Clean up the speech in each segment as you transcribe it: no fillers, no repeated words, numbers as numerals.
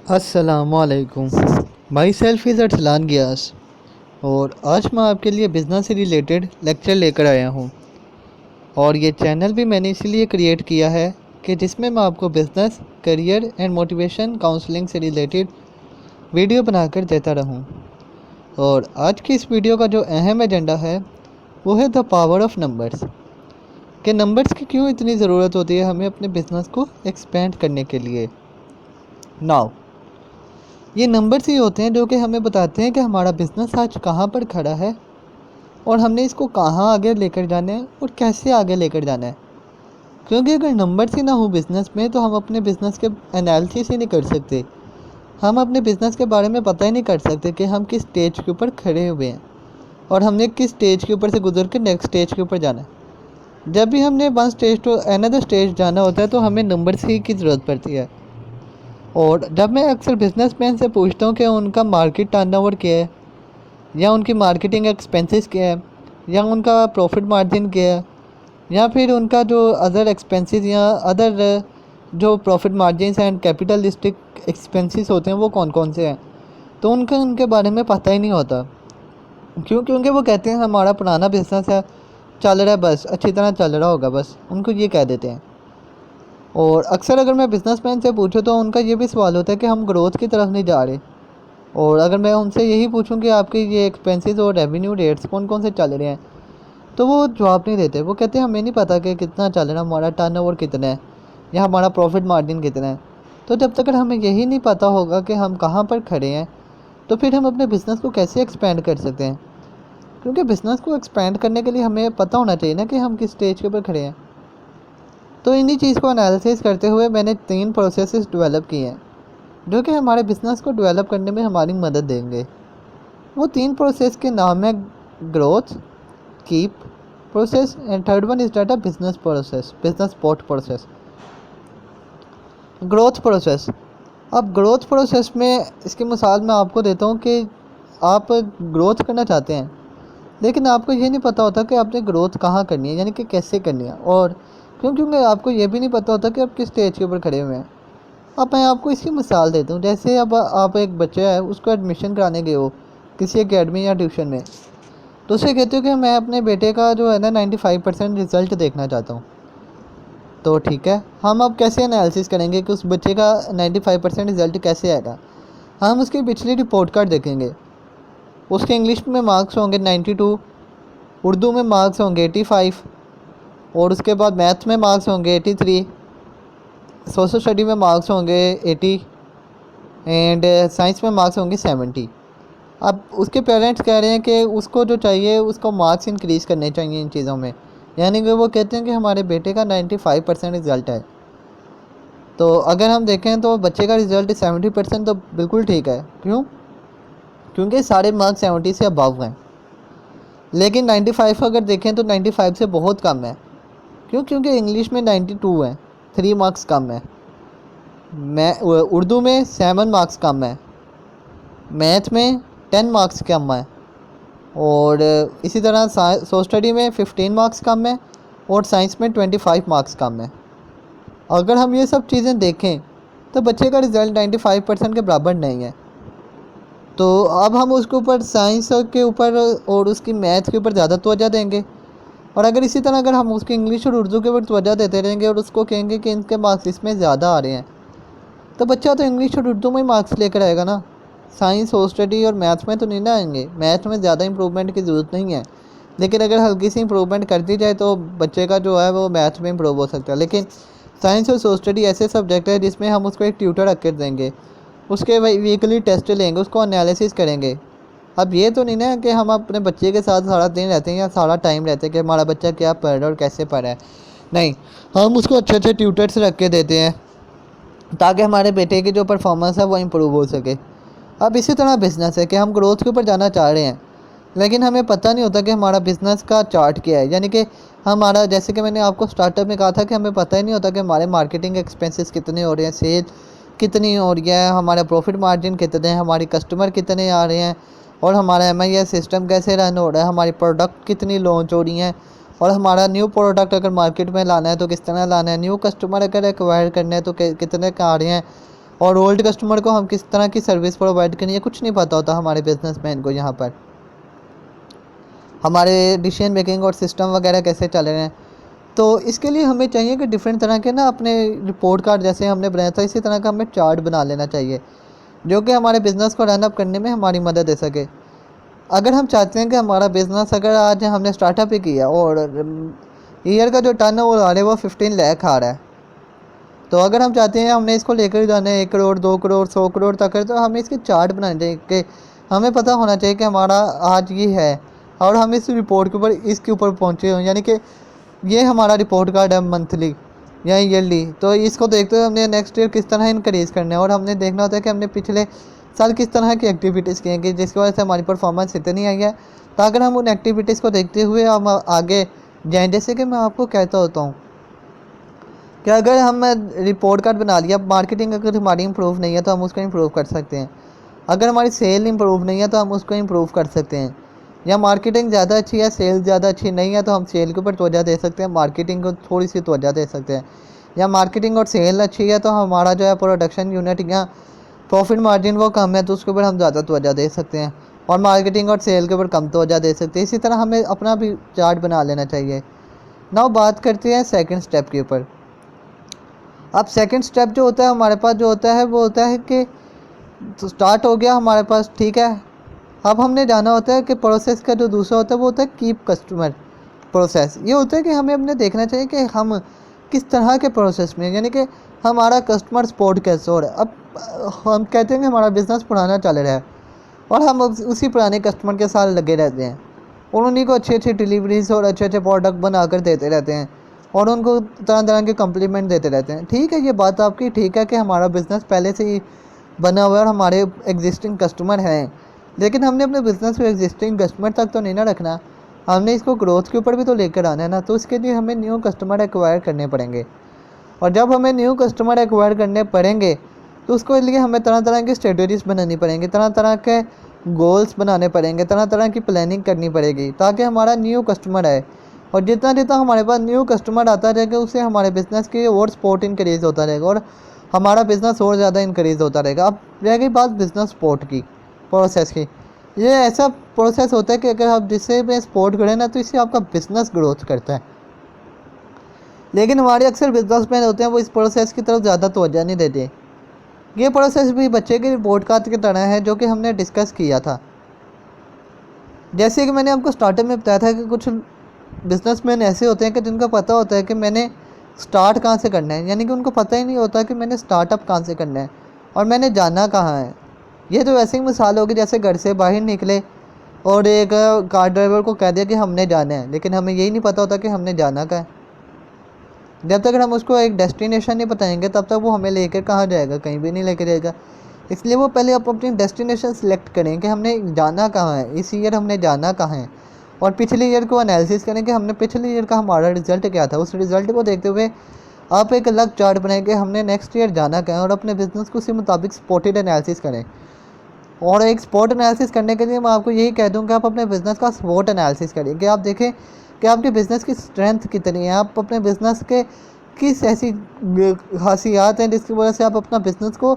अस्सलामुअलैकुम। My self is Arsalan Geass और आज मैं आपके लिए बिज़नेस से रिलेटेड लेक्चर लेकर आया हूँ। और ये चैनल भी मैंने इसलिए क्रिएट किया है कि जिसमें मैं आपको business, career and motivation counselling से रिलेटेड वीडियो बनाकर देता रहूँ। और आज की इस वीडियो का जो अहम एजेंडा है वो है द पावर ऑफ नंबर्स, कि नंबर्स की क्यों इतनी ज़रूरत होती है हमें अपने बिज़नेस को एक्सपेंड करने के लिए। नाउ ये नंबर्स ही होते हैं जो कि हमें बताते हैं कि हमारा बिज़नेस आज कहाँ पर खड़ा है और हमने इसको कहाँ आगे लेकर जाना है और कैसे आगे लेकर जाना है। क्योंकि अगर नंबर्स ही ना हो बिज़नेस में तो हम अपने बिज़नेस के एनालिसिस ही नहीं कर सकते। हम अपने बिज़नेस के बारे में पता ही नहीं कर सकते कि हम किस स्टेज के ऊपर खड़े हुए हैं और हमने किस स्टेज के ऊपर से गुजर कर नेक्स्ट स्टेज के ऊपर जाना है। जब भी हमने one stage to another stage जाना होता है तो हमें नंबर्स ही की ज़रूरत पड़ती है। और जब मैं अक्सर बिजनेसमैन से पूछता हूँ कि उनका मार्केट टर्नओवर क्या है, या उनकी मार्केटिंग एक्सपेंसेस क्या है, या उनका प्रॉफिट मार्जिन क्या है, या फिर उनका जो अदर एक्सपेंसेस या अदर जो profit margin and capitalistic expenses होते हैं वो कौन कौन से हैं, तो उनका उनके बारे में पता ही नहीं होता। क्योंकि वो कहते हैं हमारा पुराना बिजनेस है, चल रहा है, बस अच्छी तरह चल रहा होगा, बस उनको ये कह देते हैं। और अक्सर अगर मैं बिज़नेसमैन से पूछूं तो उनका ये भी सवाल होता है कि हम ग्रोथ की तरफ नहीं जा रहे। और अगर मैं उनसे यही पूछूं कि आपके ये एक्सपेंसेस और रेवेन्यू रेट्स कौन कौन से चल रहे हैं, तो वो जवाब नहीं देते। वो कहते हैं हमें नहीं पता कि कितना चल रहा है, हमारा टर्नओवर कितना है या हमारा प्रॉफिट मार्जिन कितना है। तो जब तक हमें यही नहीं पता होगा कि हम कहाँ पर खड़े हैं तो फिर हम अपने बिज़नेस को कैसे एक्सपेंड कर सकते हैं। क्योंकि बिज़नेस को एक्सपेंड करने के लिए हमें पता होना चाहिए ना कि हम किस स्टेज के ऊपर खड़े हैं। तो इन्हीं चीज़ को एनालिसिस करते हुए मैंने 3 प्रोसेसेस डेवलप किए हैं जो कि हमारे बिज़नेस को डेवलप करने में हमारी मदद देंगे। वो 3 प्रोसेस के नाम है growth, keep process and third one is data business process, business spot process. Growth process, अब ग्रोथ प्रोसेस में इसकी मिसाल मैं आपको देता हूँ कि आप ग्रोथ करना चाहते हैं लेकिन आपको ये नहीं पता होता कि आपने ग्रोथ कहाँ करनी है, यानी कि कैसे करनी है। और क्योंकि आपको ये भी नहीं पता होता कि आप किस स्टेज के ऊपर खड़े हुए हैं। अब मैं आपको इसकी मिसाल देता हूँ। जैसे अब आप एक बच्चा है, उसको एडमिशन कराने गए हो किसी एकेडमी या ट्यूशन में, तो उसे कहते हो कि मैं अपने बेटे का जो है ना 95% रिज़ल्ट देखना चाहता हूँ। तो ठीक है, हम अब कैसे एनालिसिस करेंगे कि उस बच्चे का 95% रिज़ल्ट कैसे आएगा। हम उसकी पिछली रिपोर्ट कार्ड देखेंगे। उसके इंग्लिश में मार्क्स होंगे 92, उर्दू में मार्क्स होंगे 85, और उसके बाद मैथ में मार्क्स होंगे 83, सोशल स्टडी में मार्क्स होंगे 80 एंड साइंस में मार्क्स होंगे 70। अब उसके पेरेंट्स कह रहे हैं कि उसको जो चाहिए उसको मार्क्स इंक्रीज़ करने चाहिए इन चीज़ों में, यानी कि वो कहते हैं कि हमारे बेटे का 95% रिज़ल्ट है। तो अगर हम देखें तो बच्चे का रिज़ल्ट 70% तो बिल्कुल ठीक है। क्यों? क्योंकि सारे मार्क्स 70 से अबव हैं। लेकिन 95 अगर देखें तो 95 से बहुत कम है। क्यों? क्योंकि इंग्लिश में 92 है, 3 मार्क्स कम है। उर्दू में 7 मार्क्स कम है, मैथ में 10 मार्क्स कम है, और इसी तरह सोशल स्टडी में 15 मार्क्स कम है, और साइंस में 25 मार्क्स कम है। अगर हम ये सब चीज़ें देखें तो बच्चे का रिज़ल्ट 95% के बराबर नहीं है। तो अब हम उसके ऊपर साइंस के ऊपर और उसकी मैथ के ऊपर ज़्यादा तवज्जो देंगे, और अगर इसी तरह अगर हम उसकी इंग्लिश और उर्दू के ऊपर तवज्जो देते रहेंगे और उसको कहेंगे कि इनके मार्क्स इसमें ज़्यादा आ रहे हैं, तो बच्चा तो इंग्लिश और उर्दू में ही मार्क्स लेकर आएगा ना। साइंस, सोशल स्टडी और मैथ में तो नहीं ना आएंगे। मैथ में ज़्यादा इंप्रूवमेंट की ज़रूरत नहीं है, लेकिन अगर हल्की सी इंप्रूवमेंट कर दी जाए तो बच्चे का जो है वो मैथ में इंप्रूव हो सकता है। लेकिन साइंस और सोशल स्टडी ऐसे सब्जेक्ट है जिसमें हम उसको एक ट्यूटर रख कर देंगे, उसके वीकली टेस्ट लेंगे, उसको एनालिसिस करेंगे। अब ये तो नहीं ना कि हम अपने बच्चे के साथ सारा दिन रहते हैं या सारा टाइम रहते हैं कि हमारा बच्चा क्या पढ़ रहा है और कैसे पढ़ रहा है। नहीं, हम उसको अच्छे अच्छे ट्यूटर्स रख के देते हैं ताकि हमारे बेटे की जो परफॉर्मेंस है वो इम्प्रूव हो सके। अब इसी तरह बिज़नेस है कि हम ग्रोथ के ऊपर जाना चाह रहे हैं लेकिन हमें पता नहीं होता कि हमारा बिज़नेस का चार्ट क्या है। यानी कि हमारा, जैसे कि मैंने आपको स्टार्टअप में कहा था कि हमें पता ही नहीं होता कि हमारे मार्केटिंग एक्सपेंसेस कितने हो रहे हैं, सेल कितनी हो रही है, हमारा प्रॉफिट मार्जिन कितने हैं, हमारी कस्टमर कितने आ रहे हैं, और हमारा MIS सिस्टम कैसे रन हो रहा है, हमारी प्रोडक्ट कितनी लॉन्च हो रही हैं, और हमारा न्यू प्रोडक्ट अगर मार्केट में लाना है तो किस तरह लाना है, न्यू कस्टमर अगर एक्वायर करना है तो कितने का आ रहे हैं, और ओल्ड कस्टमर को हम किस तरह की सर्विस प्रोवाइड करें, ये कुछ नहीं पता होता हमारे बिजनेसमैन को। यहाँ पर हमारे डिसीजन मेकिंग और सिस्टम वगैरह कैसे चल रहे हैं, तो इसके लिए हमें चाहिए कि डिफरेंट तरह के ना अपने रिपोर्ट कार्ड जैसे हमने बनाया था इसी तरह का हमें चार्ट बना लेना चाहिए, जो कि हमारे बिज़नेस को रन अप करने में हमारी मदद दे सके। अगर हम चाहते हैं कि हमारा बिज़नेस, अगर आज हमने स्टार्टअप ही किया और ईयर का जो टर्न है वो आ रहा है वो 15 लाख आ रहा है, तो अगर हम चाहते हैं हमने इसको लेकर जाना है 1 करोड़ 2 करोड़ 100 करोड़ तक है, तो हमें इसके चार्ट बनाने चाहिए कि हमें पता होना चाहिए कि हमारा आज ये है और हम इस रिपोर्ट के ऊपर इसके ऊपर पहुँचे हों, यानी कि ये हमारा रिपोर्ट कार्ड है मंथली या ईयरली। तो इसको देखते हुए हमने नेक्स्ट ईयर किस तरह इनक्रीज़ करना है, और हमने देखना होता है कि हमने पिछले साल किस तरह की एक्टिविटीज़ की हैं कि जिसकी वजह से हमारी परफॉर्मेंस इतनी आई है। तो अगर हम उन एक्टिविटीज़ को देखते हुए हम आगे जाएँ, जैसे कि मैं आपको कहता होता हूँ कि अगर हम रिपोर्ट कार्ड बना लिया, मार्केटिंग अगर हमारी इंप्रूव नहीं है तो हम उसको इम्प्रूव कर सकते हैं। अगर हमारी सेल इंप्रूव नहीं है तो हम उसको इम्प्रूव कर सकते हैं। या मार्केटिंग ज़्यादा अच्छी है, सेल ज़्यादा अच्छी नहीं है, तो हम सेल के ऊपर तवज्जो दे सकते हैं, मार्केटिंग को थोड़ी सी तवज्जो दे सकते हैं। या मार्केटिंग और सेल अच्छी है तो हमारा जो है प्रोडक्शन यूनिट या प्रॉफिट मार्जिन वो कम है, तो उसके ऊपर हम ज़्यादा तवज्जो दे सकते हैं, और मार्केटिंग और सेल के ऊपर कम तवज्जो दे सकते हैं। इसी तरह हमें अपना भी चार्ट बना लेना चाहिए। नाउ बात करते हैं सेकंड स्टेप के ऊपर। अब सेकंड स्टेप जो होता है हमारे पास जो होता है वो होता है कि तो स्टार्ट हो गया हमारे पास, ठीक है। अब हमने जाना होता है कि प्रोसेस का जो दूसरा होता है वो होता है कीप कस्टमर प्रोसेस। ये होता है कि हमें अपने देखना चाहिए कि हम किस तरह के प्रोसेस में, यानी कि हमारा कस्टमर सपोर्ट कैसे हो रहा है। अब हम कहते हैं कि हमारा बिज़नेस पुराना चल रहा है और हम उसी पुराने कस्टमर के साथ लगे रहते हैं और उन्हीं को अच्छी अच्छी डिलीवरीज और अच्छे अच्छे प्रोडक्ट बना कर देते रहते हैं और उनको तरह तरह के कम्प्लीमेंट देते रहते हैं। ठीक है, ये बात आपकी ठीक है कि हमारा बिज़नेस पहले से ही बना हुआ है और हमारे एग्जिस्टिंग कस्टमर हैं, लेकिन हमने अपने बिज़नेस को एग्जिस्टिंग कस्टमर तक तो नहीं ना रखना, हमने इसको ग्रोथ के ऊपर भी तो लेकर आना है ना। तो उसके लिए हमें न्यू कस्टमर एक्वायर करने पड़ेंगे, और जब हमें न्यू कस्टमर एक्वायर करने पड़ेंगे तो उसके लिए हमें तरह तरह की स्ट्रेटजीज बनानी पड़ेंगी, तरह तरह के गोल्स बनाने पड़ेंगे, तरह तरह की प्लानिंग करनी पड़ेगी ताकि हमारा न्यू कस्टमर आए। और जितना जितना हमारे पास न्यू कस्टमर आता रहेगा उससे हमारे बिज़नेस की और सपोर्ट इंक्रीज़ होता रहेगा और हमारा बिज़नेस और ज़्यादा इंक्रीज़ होता रहेगा। अब रह गई बात बिज़नेस सपोर्ट की, प्रोसेस की। ये ऐसा प्रोसेस होता है कि अगर आप जिससे भी सपोर्ट करें ना तो इससे आपका बिज़नेस ग्रोथ करता है, लेकिन हमारे अक्सर बिजनेसमैन होते हैं वो इस प्रोसेस की तरफ ज़्यादा तवज्जो नहीं देते। ये प्रोसेस भी बच्चे के रिपोर्ट कार्ड की तरह है जो कि हमने डिस्कस किया था। जैसे कि मैंने आपको स्टार्टिंग में बताया था कि कुछ बिजनेसमैन ऐसे होते हैं कि जिनको पता होता है कि मैंने स्टार्ट कहाँ से करना है, यानी कि उनको पता ही नहीं होता कि मैंने स्टार्टअप कहाँ से करना है और मैंने जाना कहाँ है। ये तो वैसे ही मिसाल होगी जैसे घर से बाहर निकले और एक कार ड्राइवर को कह दिया कि हमने जाना है, लेकिन हमें यही नहीं पता होता कि हमने जाना कहाँ है। जब तक हम उसको एक डेस्टिनेशन नहीं बताएंगे तब तक वो हमें लेकर कहाँ जाएगा, कहीं भी नहीं लेकर जाएगा। इसलिए वो पहले आप अपनी डेस्टिनेशन सेलेक्ट करें कि हमने जाना कहाँ है, इस ईयर हमने जाना कहाँ है, और पिछले ईयर को एनालिसिस करें कि हमने पिछले ईयर का हमारा रिजल्ट क्या था। उस रिज़ल्ट को देखते हुए आप एक अलग चार्ट बनाएं कि हमने नेक्स्ट ईयर जाना कहाँ है, और अपने बिजनेस को उसी मुताबिक सपोर्टेड एनालिसिस करें। और एक स्पॉट एनालिसिस करने के लिए मैं आपको यही कह दूँ कि आप अपने बिज़नेस का स्पॉट एनालिसिस करिए कि आप देखें कि आपके बिज़नेस की स्ट्रेंथ कितनी है, आप अपने बिज़नेस के किस ऐसी खासियात हैं जिसकी वजह से आप अपना बिज़नेस को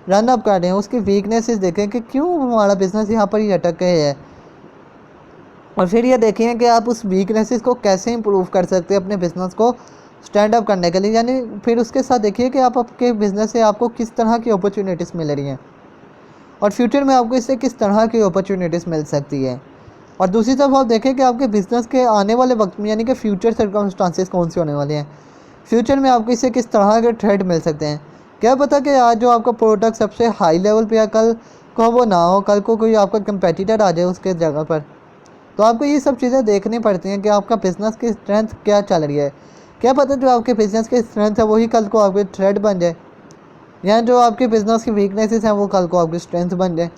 रन अप कर रहे हैं। उसकी वीकनेसेस देखें कि क्यों हमारा बिज़नेस यहाँ पर ही अटक गए है, और फिर ये देखें कि आप उस वीकनेसेस को कैसे इंप्रूव कर सकते हैं अपने बिज़नेस को स्टैंड अप करने के लिए। यानी फिर उसके साथ देखिए कि आप आपके बिज़नेस से आपको किस तरह की अपॉर्चुनिटीज़ मिल रही हैं और फ्यूचर में आपको इससे किस तरह की अपॉर्चुनिटीज़ मिल सकती है। और दूसरी तरफ आप देखें कि आपके बिज़नेस के आने वाले वक्त में, यानी कि फ्यूचर सर्कमस्टांसेस कौन से होने वाले हैं, फ्यूचर में आपको इससे किस तरह के थ्रेड मिल सकते हैं। क्या पता कि आज जो आपका प्रोडक्ट सबसे हाई लेवल पे है कल को वो ना हो, कल को कोई आपका कंपेटिटर आ जाए उसके जगह पर। तो आपको ये सब चीज़ें देखनी पड़ती हैं कि आपका बिज़नेस की स्ट्रेंथ क्या चल रही है। क्या पता जो आपके बिज़नेस की स्ट्रेंथ है वही कल को आपके थ्रेड बन जाए, या जो आपके बिज़नेस की वीकनेसेस हैं वो कल को आपकी स्ट्रेंथ बन जाए।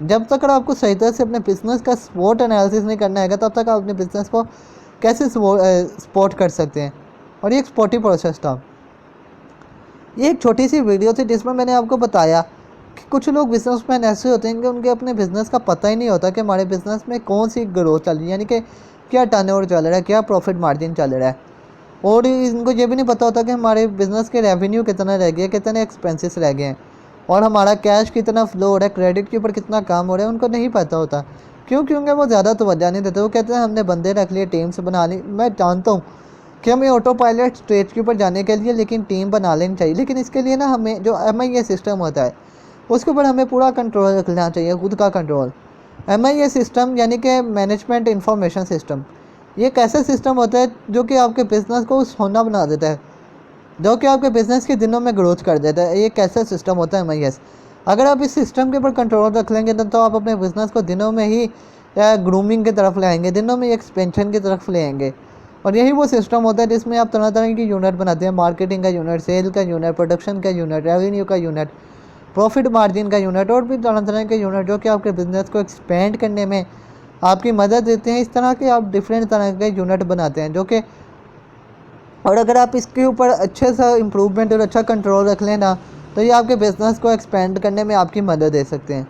जब तक आपको सही तरह से अपने बिज़नेस का स्पॉट एनालिसिस नहीं करना है तब तक आप अपने बिज़नेस को कैसे सपोर्ट कर सकते हैं। और ये एक स्पॉटी प्रोसेस था। ये एक छोटी सी वीडियो थी जिसमें मैंने आपको बताया कि कुछ लोग बिजनेसमैन ऐसे होते हैं कि उनके अपने बिज़नेस का पता ही नहीं होता कि हमारे बिज़नेस में कौन सी ग्रोथ चल रही है, यानी कि क्या टर्नओवर चल रहा है, क्या प्रॉफिट मार्जिन चल रहा है। और इनको ये भी नहीं पता होता कि हमारे बिज़नेस के रेवेन्यू कितना रह गया, कितने एक्सपेंसेस रह गए हैं। और हमारा कैश कितना फ्लो हो रहा है, क्रेडिट के ऊपर कितना काम हो रहा है, उनको नहीं पता होता। क्यों? क्योंकि वो ज़्यादा तवज्जो नहीं देते। वो कहते हैं हमने बंदे रख लिए, टीम्स बना ली। मैं जानता हूँ कि हमें ऑटो पायलट स्टेज के ऊपर जाने के लिए लेकिन टीम बना लेनी चाहिए, लेकिन इसके लिए ना हमें जो MIA सिस्टम होता है उसके ऊपर हमें पूरा कंट्रोल रखना चाहिए, खुद का कंट्रोल। MIA सिस्टम यानी कि मैनेजमेंट इंफॉर्मेशन सिस्टम, ये एक ऐसा सिस्टम होता है जो कि आपके बिज़नेस को सोना बना देता है, जो कि आपके बिज़नेस के दिनों में ग्रोथ कर देता है। ये एक ऐसा सिस्टम होता है MIS। अगर आप इस सिस्टम के ऊपर कंट्रोल रख लेंगे तो आप अपने बिज़नेस को दिनों में ही ग्रूमिंग की तरफ ले आएंगे, दिनों में एक्सपेंशन की तरफ ले आएंगे। और यही वो सिस्टम होता है जिसमें आप तरह तरह की यूनिट बनाते हैं, मार्केटिंग का यूनिट, सेल का यूनिट, प्रोडक्शन का यूनिट, रेवेन्यू का यूनिट, प्रॉफिट मार्जिन का यूनिट और भी तरह तरह के यूनिट जो कि आपके बिज़नेस को एक्सपेंड करने में आपकी मदद देते हैं। इस तरह के आप डिफरेंट तरह के यूनिट बनाते हैं जो कि, और अगर आप इसके ऊपर अच्छे सा इम्प्रूवमेंट और अच्छा कंट्रोल रख लें ना, तो ये आपके बिज़नेस को एक्सपेंड करने में आपकी मदद दे सकते हैं।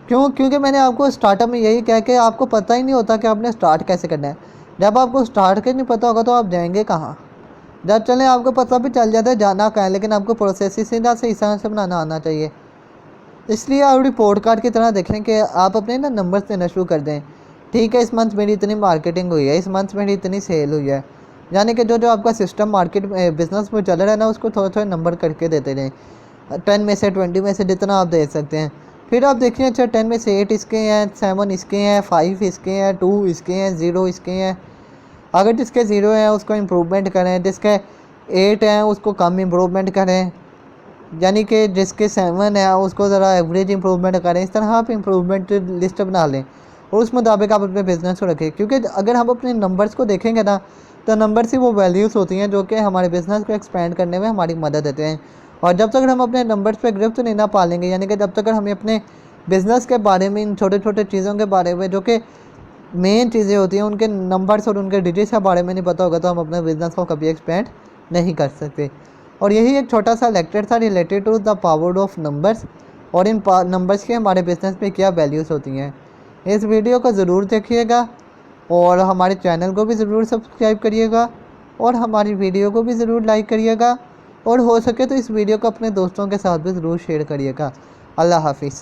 क्यों? क्योंकि मैंने आपको स्टार्टअप में यही कहा कि आपको पता ही नहीं होता कि आपने स्टार्ट कैसे करना है। जब आपको स्टार्ट के नहीं पता होगा तो आप जाएंगे कहाँ? जब चलें आपको पता भी चल जाता है जाना कहाँ है, लेकिन आपको प्रोसेस ही सीधा से इस तरह से बनाना आना चाहिए। इसलिए आप रिपोर्ट कार्ड की तरह देखें कि आप अपने ना नंबर्स देना शुरू कर दें। ठीक है, इस मंथ मेरी इतनी मार्केटिंग हुई है, इस मंथ मेरी इतनी सेल हुई है, यानी कि जो जो आपका सिस्टम मार्केट बिजनेस में चल रहा है ना, उसको थोड़े थोड़े नंबर करके देते रहें। 10 में से 20 में से जितना आप दे सकते हैं। फिर आप देखिए, अच्छा 10 में से 8 इसके हैं, 7 इसके हैं, 5 इसके हैं, 2 इसके हैं, 0 इसके हैं। अगर जिसके 0 हैं उसको इम्प्रूवमेंट करें, जिसके 8 हैं उसको कम इम्प्रूवमेंट करें, यानी कि जिसके 7 है उसको ज़रा एवरेज इंप्रूवमेंट करें। इस तरह आप इंप्रूवमेंट लिस्ट बना लें और उस मुताबिक आप अपने बिज़नेस को रखें। क्योंकि अगर हम अपने नंबर्स को देखेंगे ना, तो नंबर्स ही वो वैल्यूज़ होती हैं जो कि हमारे बिज़नेस को एक्सपेंड करने में हमारी मदद देते हैं। और जब तक हम अपने नंबर्स पे गिरफ्त नहीं ना पालेंगे, यानी कि जब तक हमें अपने बिज़नेस के बारे में, इन छोटे छोटे चीज़ों के बारे में जो कि मेन चीज़ें होती हैं, उनके नंबर्स और उनके डिजिट्स के बारे में नहीं पता होगा, तो हम अपने बिज़नेस को कभी एक्सपेंड नहीं कर सकते। और यही एक छोटा सा लेक्चर था related to the power of numbers, और इन नंबर्स के हमारे बिज़नेस में क्या वैल्यूज़ होती हैं। इस वीडियो को ज़रूर देखिएगा और हमारे चैनल को भी ज़रूर सब्सक्राइब करिएगा और हमारी वीडियो को भी ज़रूर लाइक करिएगा, और हो सके तो इस वीडियो को अपने दोस्तों के साथ भी ज़रूर शेयर करिएगा। अल्लाह हाफिज़।